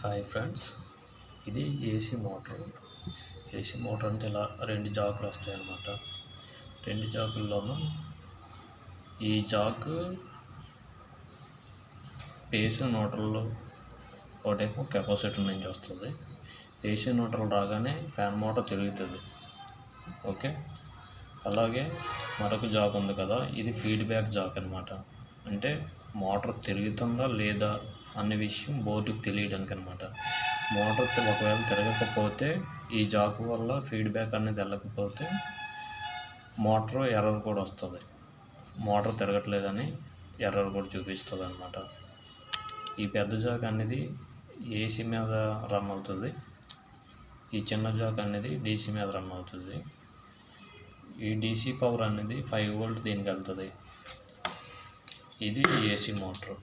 Hi friends, ఇది AC motor. AC motor అంటే ఇలా 2 జాకులు వస్తాయి అన్నమాట. 2 జాకుల్లోనూ ఈ జాకు ఏసీ న్యూట్రల్ ఒకటేమో కెపాసిటర్ నుంచి వస్తుంది. ఏసీ న్యూట్రల్ రాగానే ఫ్యాన్ మోటార్ తిరుగుతుంది. ఓకే, అలాగే మరొక జాక్ ఉంది కదా, ఇది ఫీడ్బ్యాక్ జాక్ అనమాట. అంటే మోటార్ తిరుగుతుందా లేదా అనే విషయం బోర్డుకి తెలియడానికి అనమాట. మోటార్ ఒకవేళ తిరగకపోతే ఈ జాక్ వల్ల ఫీడ్బ్యాక్ అనేది వెళ్ళకపోతే మోటార్ ఎర్రర్ కూడా వస్తుంది. మోటార్ తిరగట్లేదని ఎర్రర్ కూడా చూపిస్తుంది అనమాట. ఈ పెద్ద జాక్ అనేది ఏసీ మీద రన్ అవుతుంది. ఈ చిన్న జాక్ అనేది డీసీ మీద రన్ అవుతుంది. ఈ డీసీ పవర్ అనేది 5 వోల్ట్ దీనికి వెళ్తుంది. ఇది ఏసీ మోటార్.